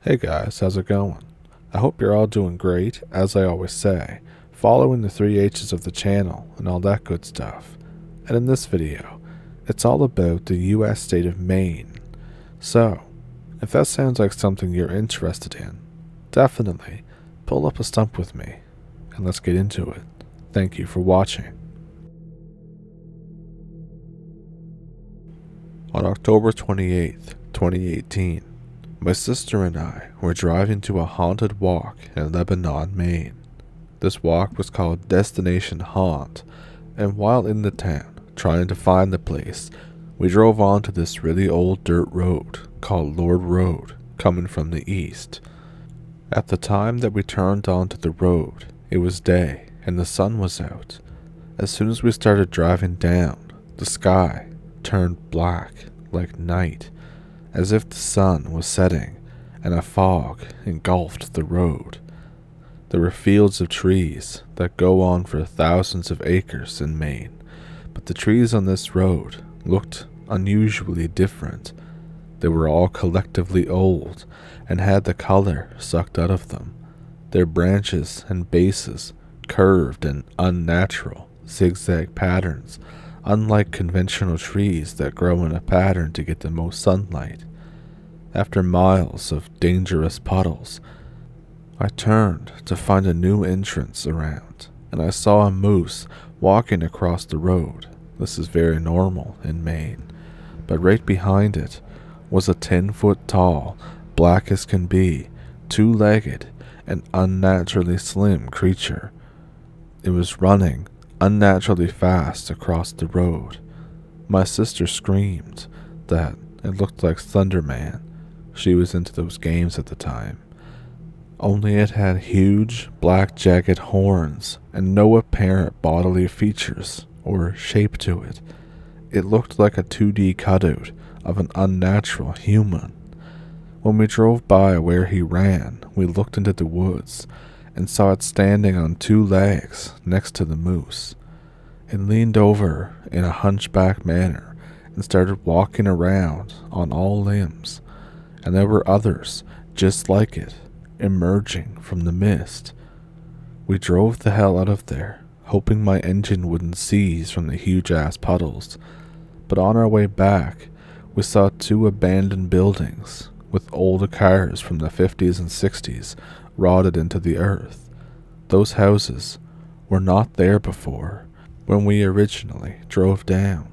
Hey guys, how's it going? I hope you're all doing great, as I always say, following the 3 H's of the channel and all that good stuff. And in this video, it's all about the US state of Maine. So, if that sounds like something you're interested in, definitely pull up a stump with me, and let's get into it. Thank you for watching. On October 28th, 2018, my sister and I were driving to a haunted walk in Lebanon, Maine. This walk was called Destination Haunt, and while in the town trying to find the place, we drove onto this really old dirt road called Lord Road, coming from the east. At the time that we turned onto the road, it was day and the sun was out. As soon as we started driving down, the sky turned black like night, as if the sun was setting and a fog engulfed the road. There were fields of trees that go on for thousands of acres in Maine, but the trees on this road looked unusually different. They were all collectively old and had the color sucked out of them. Their branches and bases curved in unnatural zigzag patterns, unlike conventional trees that grow in a pattern to get the most sunlight. After miles of dangerous puddles, I turned to find a new entrance around, and I saw a moose walking across the road. This is very normal in Maine, but right behind it was a 10-foot tall, black as can be, two-legged, and unnaturally slim creature. It was running unnaturally fast across the road. My sister screamed that it looked like Thunderman. She was into those games at the time. Only it had huge, black jagged horns and no apparent bodily features or shape to it. It looked like a 2D cutout of an unnatural human. When we drove by where he ran, we looked into the woods and saw it standing on two legs next to the moose. It leaned over in a hunchback manner and started walking around on all limbs, and there were others just like it emerging from the mist. We drove the hell out of there, hoping my engine wouldn't seize from the huge-ass puddles, but on our way back, we saw two abandoned buildings with old cars from the 50s and 60s rotted into the earth. Those houses were not there before when we originally drove down.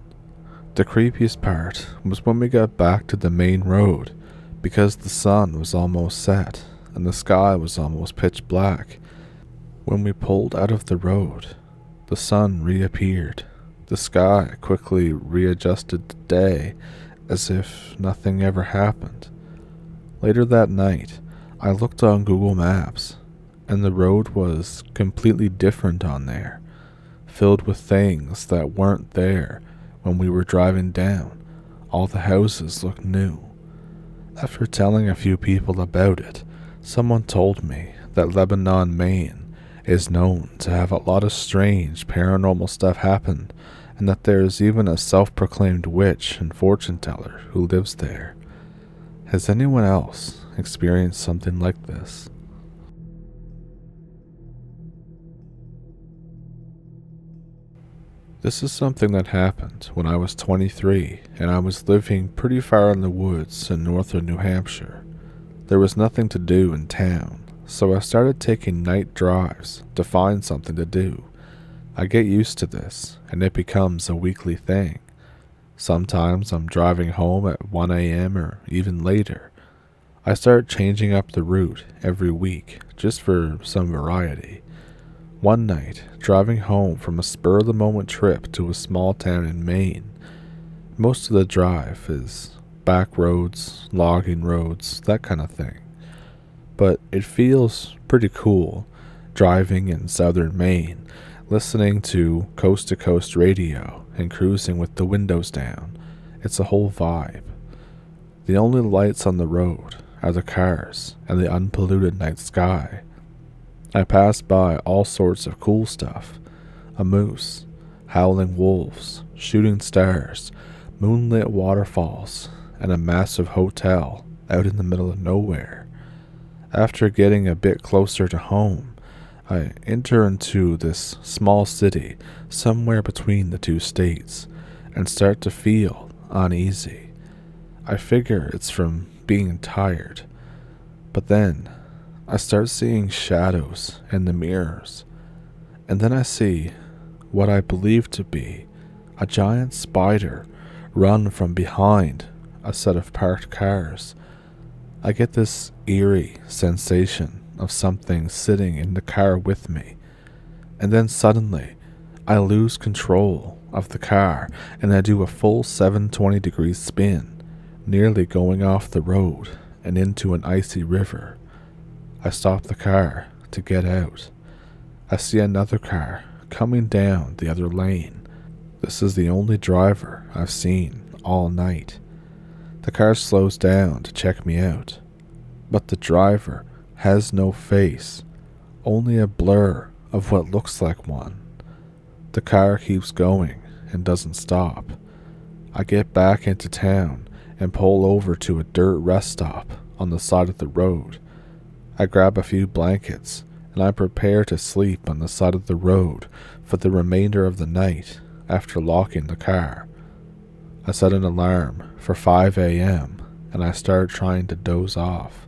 The creepiest part was when we got back to the main road, because the sun was almost set and the sky was almost pitch black. When we pulled out of the road, the sun reappeared. The sky quickly readjusted to day as if nothing ever happened. Later that night, I looked on Google Maps, and the road was completely different on there, filled with things that weren't there when we were driving down. All the houses looked new. After telling a few people about it, someone told me that Lebanon, Maine is known to have a lot of strange paranormal stuff happen, and that there is even a self-proclaimed witch and fortune teller who lives there. Has anyone else experienced something like this? This is something that happened when I was 23 and I was living pretty far in the woods in northern New Hampshire. There was nothing to do in town, so I started taking night drives to find something to do. I get used to this, and it becomes a weekly thing. Sometimes I'm driving home at 1 a.m. or even later. I start changing up the route every week, just for some variety. One night, driving home from a spur-of-the-moment trip to a small town in Maine. Most of the drive is back roads, logging roads, that kind of thing. But it feels pretty cool driving in southern Maine, listening to coast-to-coast radio and cruising with the windows down. It's a whole vibe. The only lights on the road are the cars and the unpolluted night sky. I passed by all sorts of cool stuff: a moose, howling wolves, shooting stars, moonlit waterfalls, and a massive hotel out in the middle of nowhere. After getting a bit closer to home, I enter into this small city somewhere between the two states and start to feel uneasy. I figure it's from being tired, but then I start seeing shadows in the mirrors, and then I see what I believe to be a giant spider run from behind a set of parked cars. I get this eerie sensation of something sitting in the car with me, and then suddenly I lose control of the car and I do a full 720-degree spin, nearly going off the road and into an icy river. I stop the car to get out. I see another car coming down the other lane. This is the only driver I've seen all night. The car slows down to check me out, but the driver has no face, only a blur of what looks like one. The car keeps going and doesn't stop. I get back into town and pull over to a dirt rest stop on the side of the road. I grab a few blankets and I prepare to sleep on the side of the road for the remainder of the night after locking the car. I set an alarm for 5 a.m. and I start trying to doze off.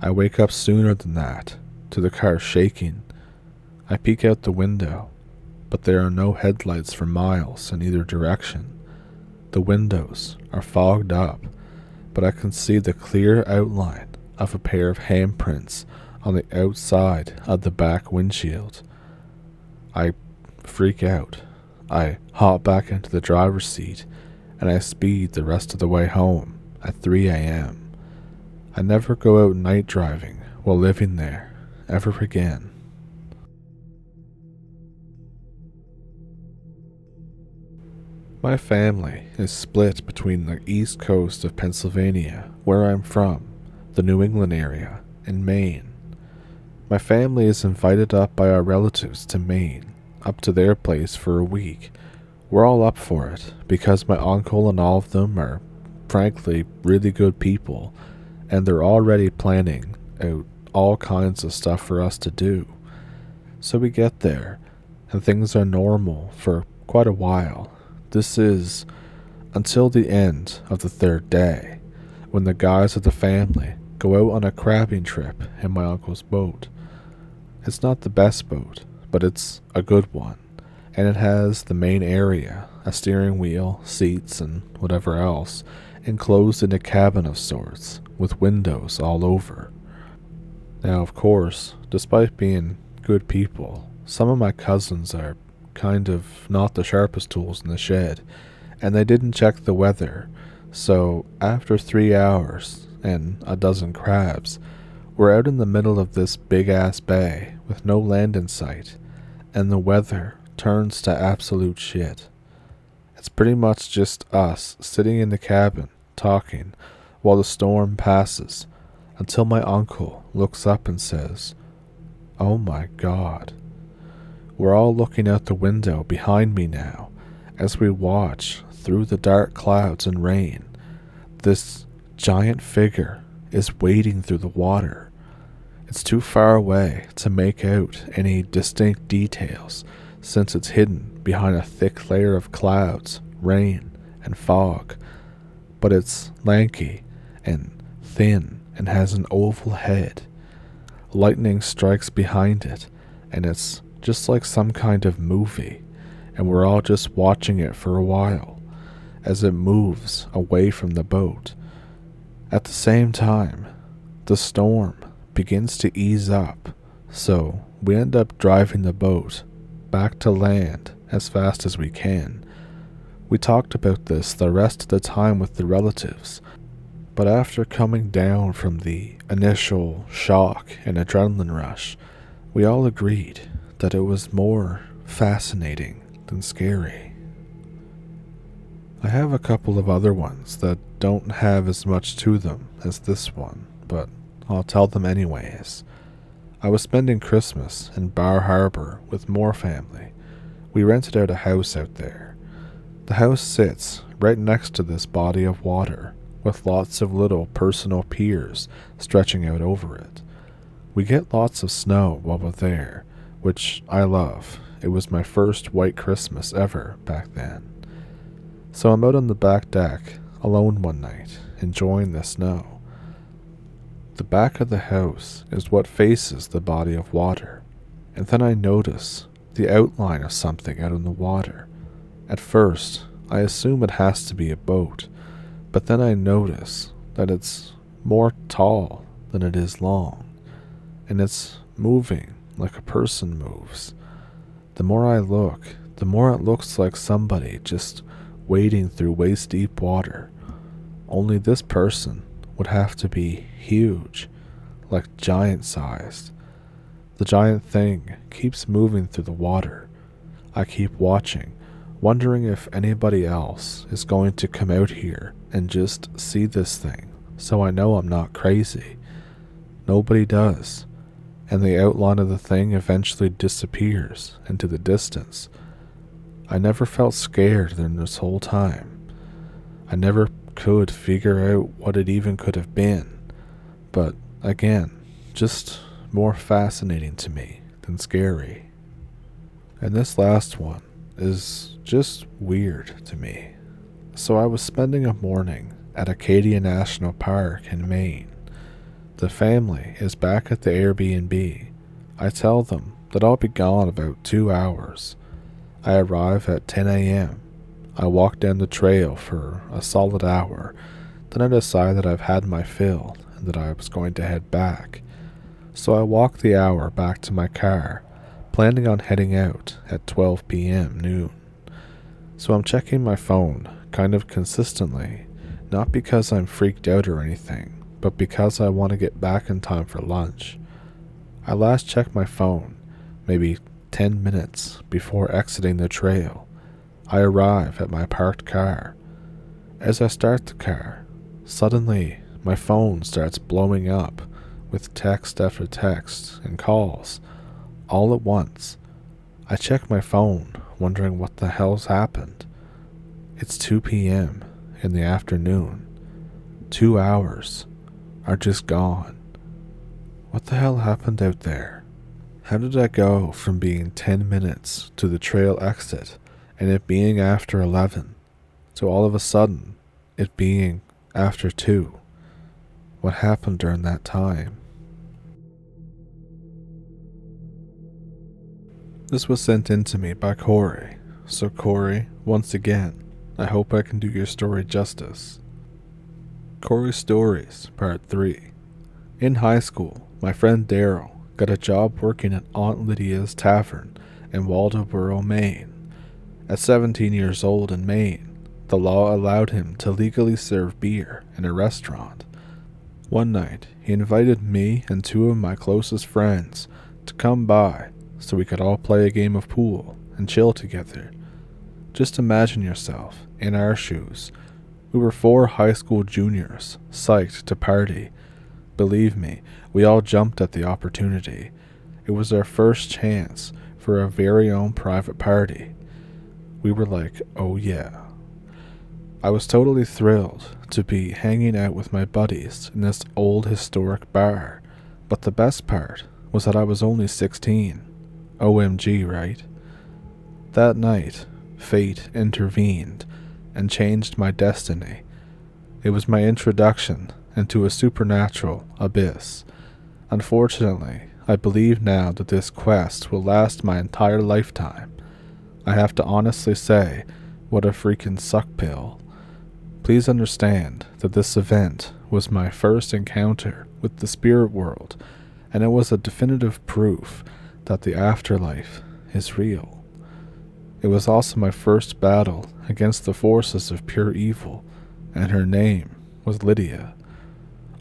I wake up sooner than that to the car shaking. I peek out the window, but there are no headlights for miles in either direction. The windows are fogged up, but I can see the clear outline of a pair of handprints on the outside of the back windshield. I freak out. I hop back into the driver's seat and I speed the rest of the way home at 3 a.m. I never go out night driving while living there ever again. My family is split between the east coast of Pennsylvania, where I'm from, the New England area, and Maine. My family is invited up by our relatives to Maine, up to their place for a week. We're all up for it because my uncle and all of them are, frankly, really good people, and they're already planning out all kinds of stuff for us to do. So we get there, and things are normal for quite a while. This is until the end of the third day, when the guys of the family go out on a crabbing trip in my uncle's boat. It's not the best boat, but it's a good one, and it has the main area, a steering wheel, seats, and whatever else, enclosed in a cabin of sorts, with windows all over. Now, of course, despite being good people, some of my cousins are kind of not the sharpest tools in the shed, and they didn't check the weather, so after 3 hours and a dozen crabs, we're out in the middle of this big-ass bay with no land in sight, and the weather turns to absolute shit. It's pretty much just us sitting in the cabin, talking, while the storm passes, until my uncle looks up and says, "Oh my God." We're all looking out the window behind me now, as we watch through the dark clouds and rain. This giant figure is wading through the water. It's too far away to make out any distinct details, since it's hidden behind a thick layer of clouds, rain, and fog. But it's lanky and thin and has an oval head. Lightning strikes behind it, and it's just like some kind of movie, and we're all just watching it for a while, as it moves away from the boat. At the same time, the storm begins to ease up, so we end up driving the boat back to land as fast as we can. We talked about this the rest of the time with the relatives, but after coming down from the initial shock and adrenaline rush, we all agreed that it was more fascinating than scary. I have a couple of other ones that don't have as much to them as this one, but I'll tell them anyways. I was spending Christmas in Bar Harbor with more family. We rented out a house out there. The house sits right next to this body of water, with lots of little personal piers stretching out over it. We get lots of snow while we're there, which I love. It was my first white Christmas ever back then. So I'm out on the back deck, alone one night, enjoying the snow. The back of the house is what faces the body of water, and then I notice the outline of something out in the water. At first, I assume it has to be a boat, but then I notice that it's more tall than it is long, and it's moving like a person moves. The more I look, the more it looks like somebody just wading through waist-deep water. Only this person would have to be huge, like giant-sized. The giant thing keeps moving through the water. I keep watching, wondering if anybody else is going to come out here and just see this thing, so I know I'm not crazy. Nobody does, and the outline of the thing eventually disappears into the distance. I never felt scared during this whole time. I never could figure out what it even could have been, but again, just more fascinating to me than scary. And this last one is just weird to me. So I was spending a morning at Acadia National Park in Maine. The family is back at the Airbnb. I tell them that I'll be gone about 2 hours. I arrive at 10 a.m. I walk down the trail for a solid hour. Then I decide that I've had my fill and that I was going to head back. So I walk the hour back to my car, planning on heading out at 12 p.m. noon. So I'm checking my phone kind of consistently, not because I'm freaked out or anything, but because I want to get back in time for lunch. I last checked my phone maybe 10 minutes before exiting the trail. I arrive at my parked car. As I start the car, suddenly my phone starts blowing up with text after text and calls, all at once. I check my phone, wondering what the hell's happened. It's 2 p.m. in the afternoon. 2 hours are just gone. What the hell happened out there? How did I go from being 10 minutes to the trail exit and it being after 11 to all of a sudden it being after 2? What happened during that time? This was sent in to me by Corey. So Corey, once again, I hope I can do your story justice. Corey's Stories, Part 3. In high school, my friend Daryl got a job working at Aunt Lydia's Tavern in Waldoboro, Maine. At 17 years old in Maine, the law allowed him to legally serve beer in a restaurant. One night, he invited me and 2 of my closest friends to come by so we could all play a game of pool and chill together. Just imagine yourself in our shoes. We were 4 high school juniors, psyched to party. Believe me, we all jumped at the opportunity. It was our first chance for our very own private party. We were like, oh yeah. I was totally thrilled to be hanging out with my buddies in this old historic bar, but the best part was that I was only 16. OMG, right? That night, fate intervened and changed my destiny. It was my introduction into a supernatural abyss. Unfortunately, I believe now that this quest will last my entire lifetime. I have to honestly say, what a freaking suck pill. Please understand that this event was my first encounter with the spirit world, and it was a definitive proof that the afterlife is real. It was also my first battle against the forces of pure evil, and her name was Lydia.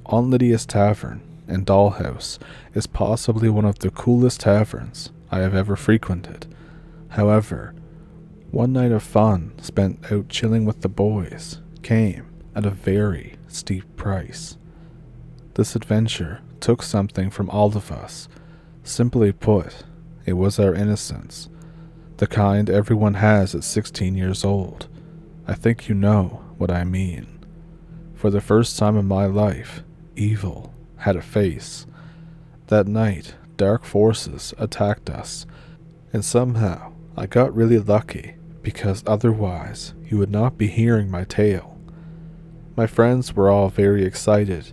Aunt Lydia's Tavern in Dollhouse is possibly one of the coolest taverns I have ever frequented. However, one night of fun spent out chilling with the boys came at a very steep price. This adventure took something from all of us. Simply put, it was our innocence, the kind everyone has at 16 years old. I think you know what I mean. For the first time in my life, evil had a face. That night, dark forces attacked us, and somehow I got really lucky because otherwise you would not be hearing my tale. My friends were all very excited.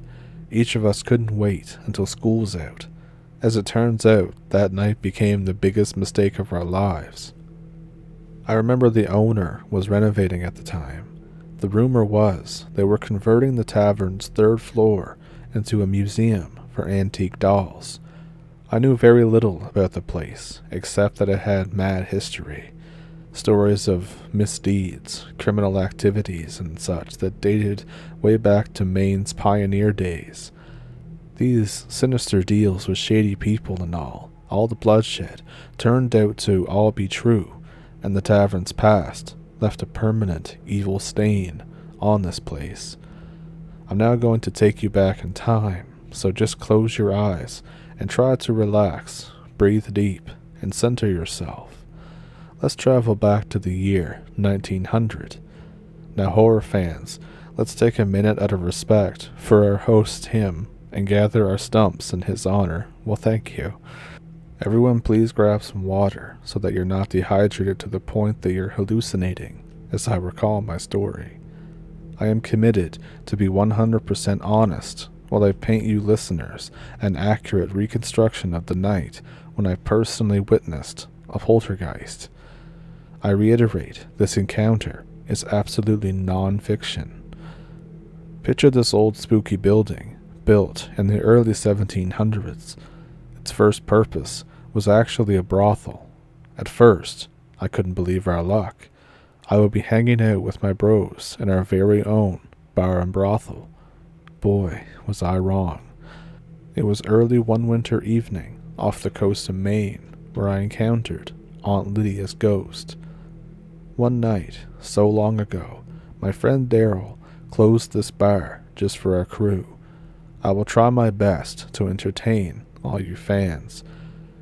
Each of us couldn't wait until school was out. As it turns out, that night became the biggest mistake of our lives. I remember the owner was renovating at the time. The rumor was they were converting the tavern's third floor into a museum for antique dolls. I knew very little about the place, except that it had mad history. Stories of misdeeds, criminal activities, and such that dated way back to Maine's pioneer days. These sinister deals with shady people and all the bloodshed, turned out to all be true, and the tavern's past left a permanent evil stain on this place. I'm now going to take you back in time, so just close your eyes and try to relax, breathe deep, and center yourself. Let's travel back to the year 1900. Now, horror fans, let's take a minute out of respect for our host Tim and gather our stumps in his honor. Well, thank you. Everyone please grab some water so that you're not dehydrated to the point that you're hallucinating as I recall my story. I am committed to be 100% honest while I paint you listeners an accurate reconstruction of the night when I personally witnessed a poltergeist. I reiterate, this encounter is absolutely non-fiction. Picture this old spooky building, built in the early 1700s. Its first purpose was actually a brothel. At first, I couldn't believe our luck. I would be hanging out with my bros in our very own bar and brothel. Boy, was I wrong. It was early one winter evening off the coast of Maine where I encountered Aunt Lydia's ghost. One night, so long ago, my friend Daryl closed this bar just for our crew. I will try my best to entertain all you fans.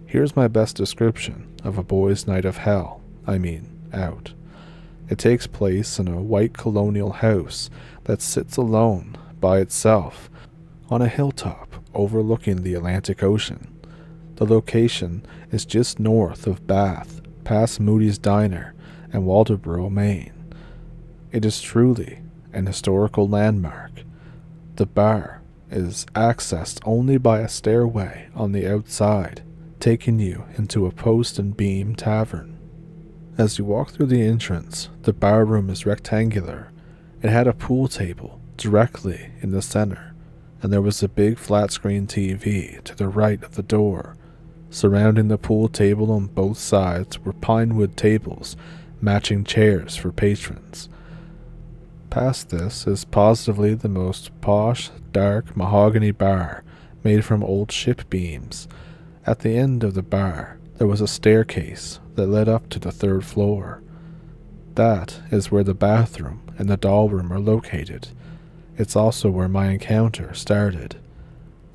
Here's my best description of a boys' night of hell, out. It takes place in a white colonial house that sits alone by itself on a hilltop overlooking the Atlantic Ocean. The location is just north of Bath, past Moody's Diner and Waldoboro, Maine. It is truly an historical landmark. The bar is accessed only by a stairway on the outside, taking you into a post and beam tavern. As you walk through the entrance, the bar room is rectangular. It had a pool table directly in the center, and there was a big flat-screen TV to the right of the door. Surrounding the pool table on both sides were pine wood tables, matching chairs for patrons. Past this is positively the most posh, dark mahogany bar made from old ship beams. At the end of the bar, there was a staircase that led up to the third floor. That is where the bathroom and the doll room are located. It's also where my encounter started.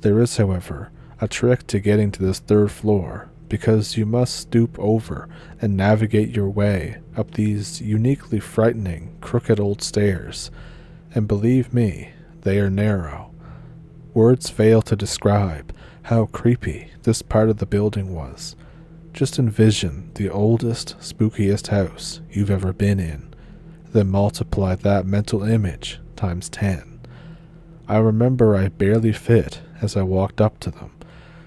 There is, however, a trick to getting to this third floor, because you must stoop over and navigate your way up these uniquely frightening, crooked old stairs. And believe me, they are narrow. Words fail to describe how creepy this part of the building was. Just envision the oldest, spookiest house you've ever been in, then multiply that mental image times 10. I remember I barely fit as I walked up to them.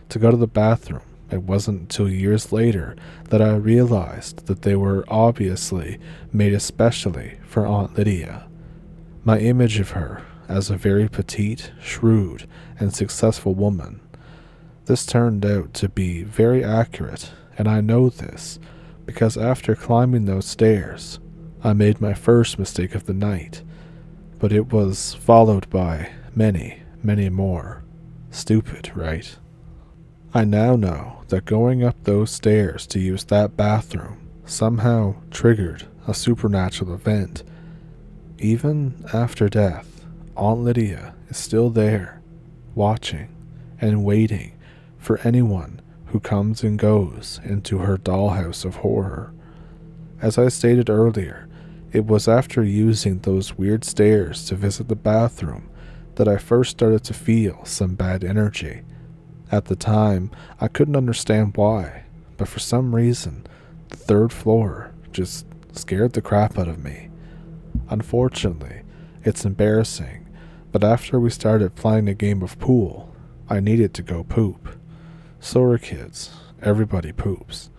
To go to the bathroom, it wasn't until years later that I realized that they were obviously made especially for Aunt Lydia. My image of her as a very petite, shrewd, and successful woman. This turned out to be very accurate, and I know this because after climbing those stairs, I made my first mistake of the night, but it was followed by many, many more. Stupid, right? I now know that going up those stairs to use that bathroom somehow triggered a supernatural event. Even after death, Aunt Lydia is still there, watching and waiting for anyone who comes and goes into her dollhouse of horror. As I stated earlier, it was after using those weird stairs to visit the bathroom that I first started to feel some bad energy. At the time, I couldn't understand why, but for some reason, the third floor just scared the crap out of me. Unfortunately, it's embarrassing, but after we started playing a game of pool, I needed to go poop. Sorry kids, everybody poops.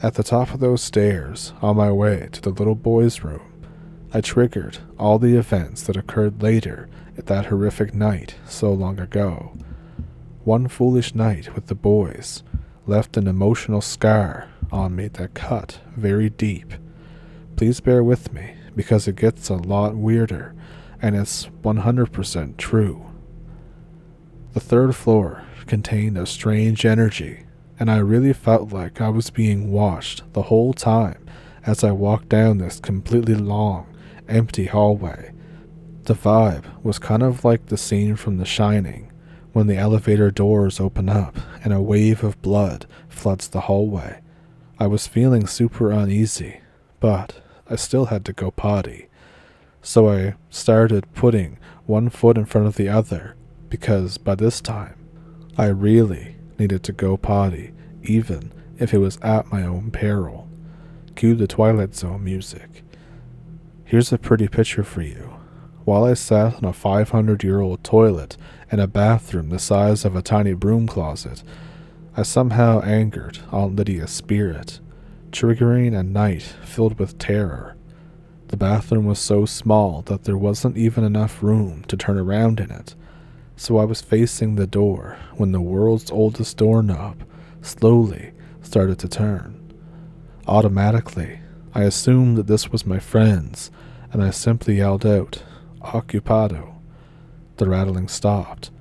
At the top of those stairs, on my way to the little boy's room, I triggered all the events that occurred later at that horrific night so long ago. One foolish night with the boys left an emotional scar on me that cut very deep. Please bear with me because it gets a lot weirder and it's 100% true. The third floor contained a strange energy, and I really felt like I was being watched the whole time as I walked down this completely long, empty hallway. The vibe was kind of like the scene from The Shining, when the elevator doors open up and a wave of blood floods the hallway. I was feeling super uneasy, but I still had to go potty. So I started putting one foot in front of the other, because by this time, I really needed to go potty, even if it was at my own peril. Cue the Twilight Zone music. Here's a pretty picture for you. While I sat on a 500-year-old toilet in a bathroom the size of a tiny broom closet, I somehow angered Aunt Lydia's spirit, triggering a night filled with terror. The bathroom was so small that there wasn't even enough room to turn around in it, so I was facing the door when the world's oldest doorknob slowly started to turn. Automatically, I assumed that this was my friend's, and I simply yelled out, "Occupado." The rattling stopped,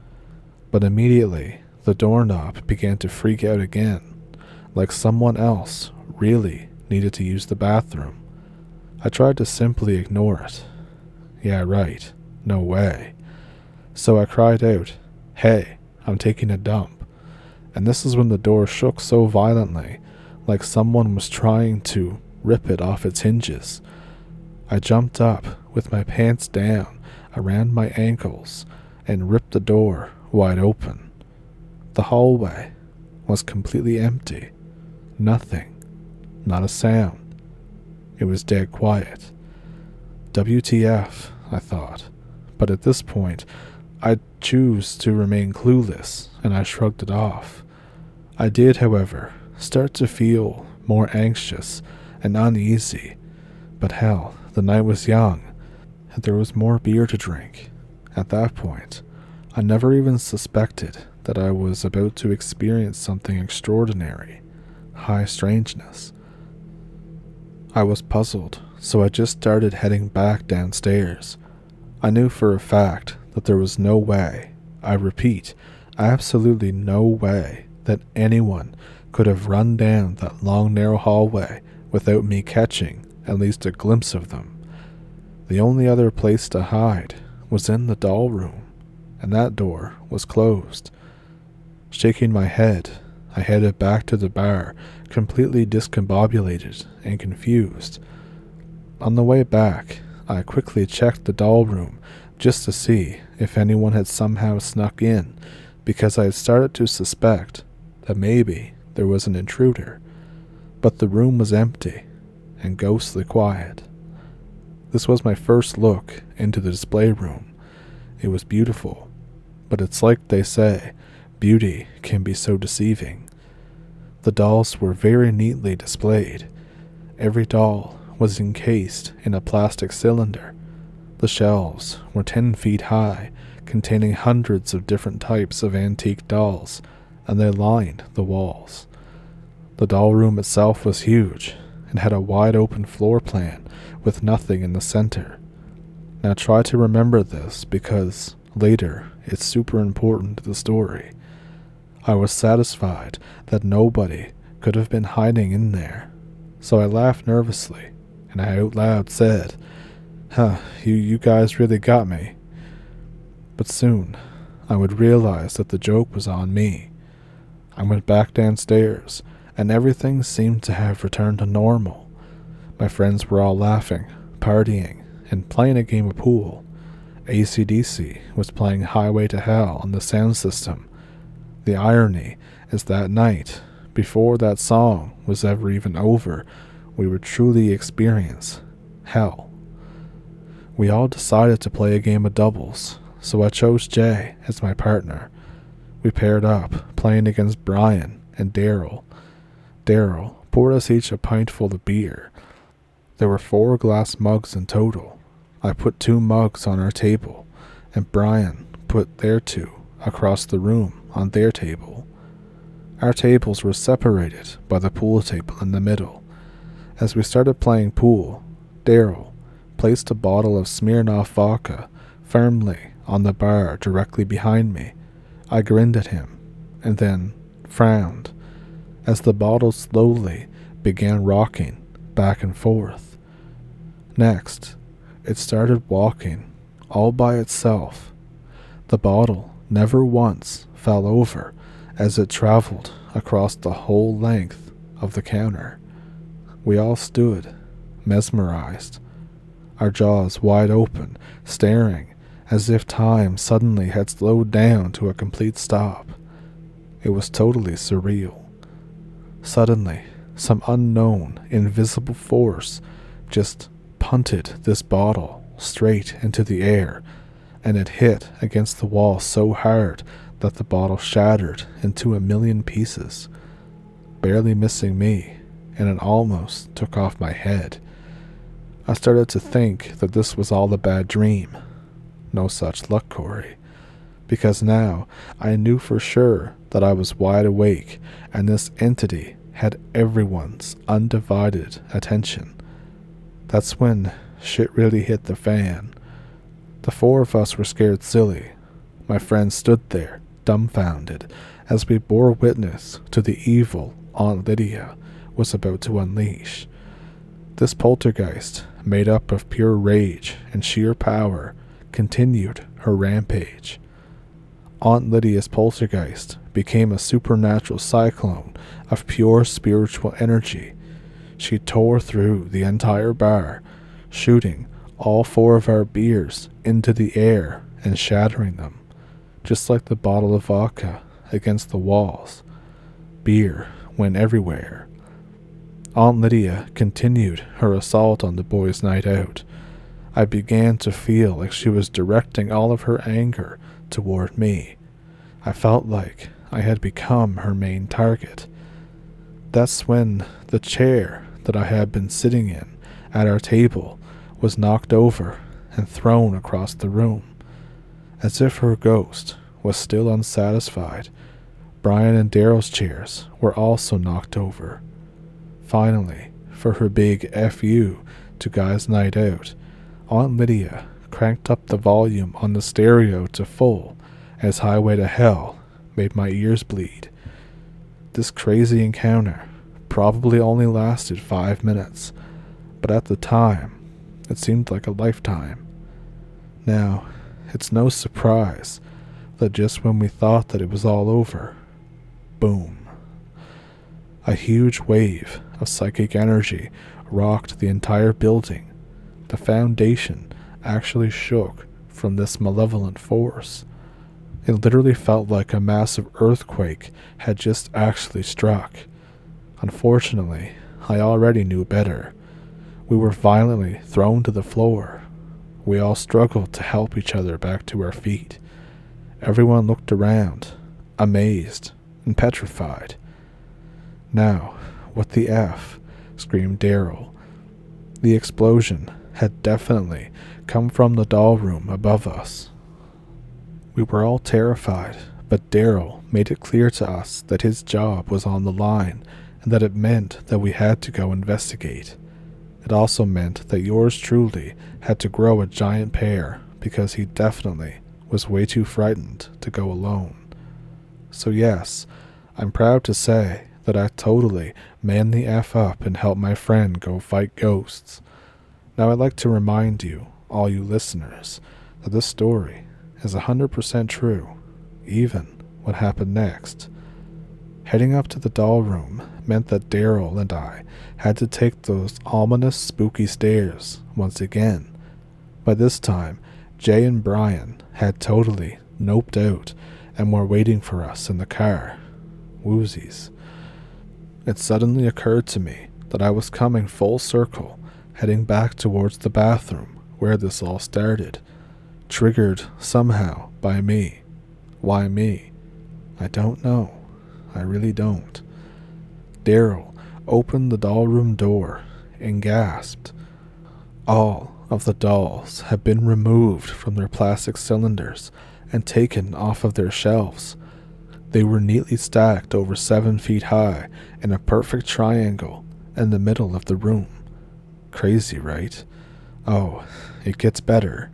but immediately the doorknob began to freak out again, like someone else really needed to use the bathroom. I tried to simply ignore it. Yeah, right, no way. So I cried out, "Hey, I'm taking a dump." And this is when the door shook so violently, like someone was trying to rip it off its hinges. I jumped up with my pants down around my ankles and ripped the door wide open. The hallway was completely empty. Nothing. Not a sound. It was dead quiet. WTF, I thought. But at this point, I chose to remain clueless, and I shrugged it off. I did, however, start to feel more anxious and uneasy. But hell, the night was young, and there was more beer to drink. At that point, I never even suspected that I was about to experience something extraordinary, high strangeness. I was puzzled, so I just started heading back downstairs. I knew for a fact that there was no way, I repeat, absolutely no way, that anyone could have run down that long narrow hallway without me catching at least a glimpse of them. The only other place to hide was in the doll room, and that door was closed. Shaking my head, I headed back to the bar, completely discombobulated and confused. On the way back, I quickly checked the doll room just to see if anyone had somehow snuck in, because I had started to suspect that maybe there was an intruder. But the room was empty and ghostly quiet. This was my first look into the display room. It was beautiful, but it's like they say, beauty can be so deceiving. The dolls were very neatly displayed. Every doll was encased in a plastic cylinder. The shelves were 10 feet high, containing hundreds of different types of antique dolls, and they lined the walls. The doll room itself was huge and had a wide open floor plan with nothing in the center. Now try to remember this because later it's super important to the story. I was satisfied that nobody could have been hiding in there, so I laughed nervously and I out loud said, you guys really got me." But soon I would realize that the joke was on me. I went back downstairs and everything seemed to have returned to normal. My friends were all laughing, partying, and playing a game of pool, AC/DC was playing Highway to Hell on the sound system. The irony is that night, before that song was ever even over, we would truly experience hell. We all decided to play a game of doubles, so I chose Jay as my partner. We paired up, playing against Brian and Daryl. Daryl poured us each a pint full of beer. There were 4 glass mugs in total. I put 2 mugs on our table, and Brian put their 2 across the room on their table. Our tables were separated by the pool table in the middle. As we started playing pool, Daryl placed a bottle of Smirnoff vodka firmly on the bar directly behind me. I grinned at him, and then frowned, as the bottle slowly began rocking back and forth. Next, it started walking all by itself. The bottle never once fell over as it traveled across the whole length of the counter. We all stood, mesmerized, our jaws wide open, staring as if time suddenly had slowed down to a complete stop. It was totally surreal. Suddenly, some unknown, invisible force just punted this bottle straight into the air, and it hit against the wall so hard that the bottle shattered into 1,000,000 pieces, barely missing me, and it almost took off my head. I started to think that this was all a bad dream. No such luck, Corey, because now I knew for sure that I was wide awake, and this entity had everyone's undivided attention. That's when shit really hit the fan. The 4 of us were scared silly. My friend stood there, dumbfounded, as we bore witness to the evil Aunt Lydia was about to unleash. This poltergeist, made up of pure rage and sheer power, continued her rampage. Aunt Lydia's poltergeist became a supernatural cyclone of pure spiritual energy. She tore through the entire bar, shooting all 4 of our beers into the air and shattering them, just like the bottle of vodka against the walls. Beer went everywhere. Aunt Lydia continued her assault on the boys' night out. I began to feel like she was directing all of her anger toward me. I felt like I had become her main target. That's when the chair that I had been sitting in at our table was knocked over and thrown across the room. As if her ghost was still unsatisfied, Brian and Daryl's chairs were also knocked over. Finally, for her big F.U. to Guy's Night Out, Aunt Lydia cranked up the volume on the stereo to full as Highway to Hell made my ears bleed. This crazy encounter probably only lasted 5 minutes, but at the time, it seemed like a lifetime. Now, it's no surprise that just when we thought that it was all over, boom. A huge wave of psychic energy rocked the entire building. The foundation actually shook from this malevolent force. It literally felt like a massive earthquake had just actually struck. Unfortunately, I already knew better. We were violently thrown to the floor. We all struggled to help each other back to our feet. Everyone looked around, amazed and petrified. "Now, what the F?" screamed Daryl. The explosion had definitely come from the doll room above us. We were all terrified, but Daryl made it clear to us that his job was on the line and that it meant that we had to go investigate. It also meant that yours truly had to grow a giant pair because he definitely was way too frightened to go alone. So yes, I'm proud to say that I totally manned the F up and helped my friend go fight ghosts. Now I'd like to remind you, all you listeners, that this story is 100% true, even what happened next. Heading up to the doll room meant that Daryl and I had to take those ominous spooky stairs once again. By this time, Jay and Brian had totally noped out and were waiting for us in the car. Woozies. It suddenly occurred to me that I was coming full circle, heading back towards the bathroom where this all started, triggered somehow by me. Why me? I don't know. I really don't. Daryl opened the doll room door and gasped. All of the dolls had been removed from their plastic cylinders and taken off of their shelves. They were neatly stacked over 7 feet high in a perfect triangle in the middle of the room. Crazy, right? Oh, it gets better.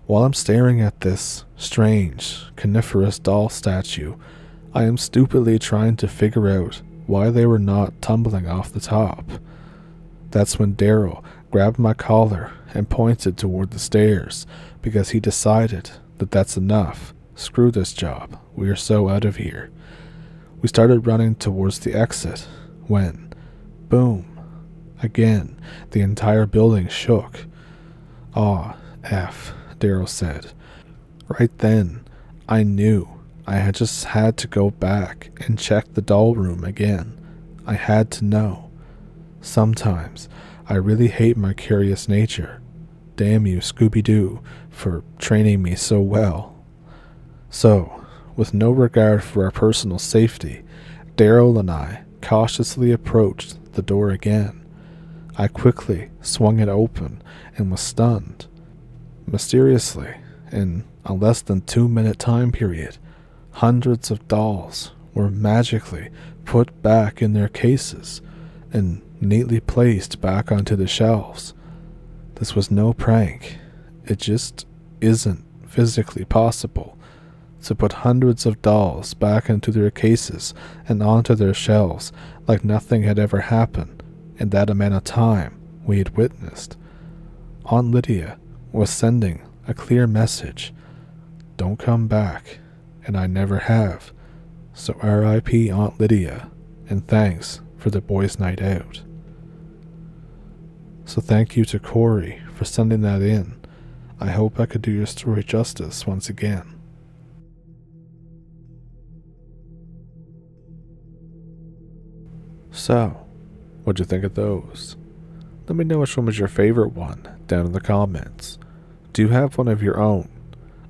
While I'm staring at this strange, coniferous doll statue, I am stupidly trying to figure out why they were not tumbling off the top. That's when Daryl grabbed my collar and pointed toward the stairs, because he decided that that's enough. Screw this job. We are so out of here. We started running towards the exit when, boom, again, the entire building shook. Aw, F, Daryl said. Right then, I knew I had just had to go back and check the doll room again. I had to know. Sometimes I really hate my curious nature. Damn you, Scooby-Doo, for training me so well. So, with no regard for our personal safety, Daryl and I cautiously approached the door again. I quickly swung it open and was stunned. Mysteriously, in a less than 2-minute time period, hundreds of dolls were magically put back in their cases and neatly placed back onto the shelves. This was no prank. It just isn't physically possible to put hundreds of dolls back into their cases and onto their shelves like nothing had ever happened in that amount of time we had witnessed. Aunt Lydia was sending a clear message. Don't come back, and I never have. So R.I.P. Aunt Lydia, and thanks for the boys' night out. So thank you to Corey for sending that in. I hope I could do your story justice once again. So, what'd you think of those? Let me know which one was your favorite one down in the comments. Do you have one of your own?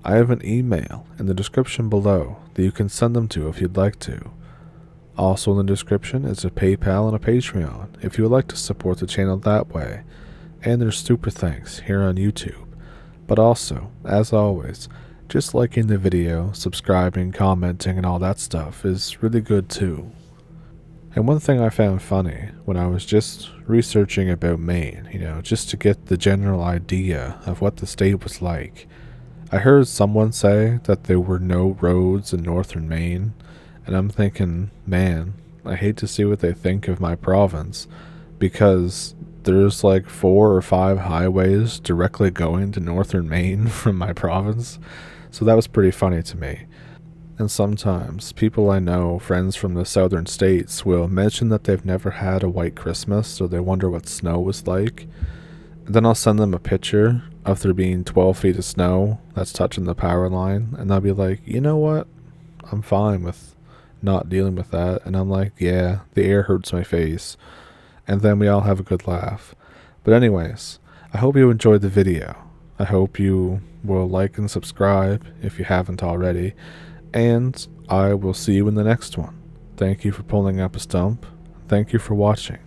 I have an email in the description below that you can send them to if you'd like to. Also in the description is a PayPal and a Patreon if you would like to support the channel that way. And there's super thanks here on YouTube. But also, as always, just liking the video, subscribing, commenting, and all that stuff is really good too. And one thing I found funny when I was just researching about Maine, just to get the general idea of what the state was like, I heard someone say that there were no roads in northern Maine, and I'm thinking, man, I hate to see what they think of my province, because there's like 4 or 5 highways directly going to northern Maine from my province, so that was pretty funny to me. And sometimes people I know, friends from the southern states, will mention that they've never had a white Christmas, so they wonder what snow was like. And then I'll send them a picture of there being 12 feet of snow that's touching the power line, and they'll be like, you know what? I'm fine with not dealing with that. And I'm like, yeah, the air hurts my face. And then we all have a good laugh. But anyways, I hope you enjoyed the video. I hope you will like and subscribe if you haven't already. And I will see you in the next one. Thank you for pulling up a stump. Thank you for watching.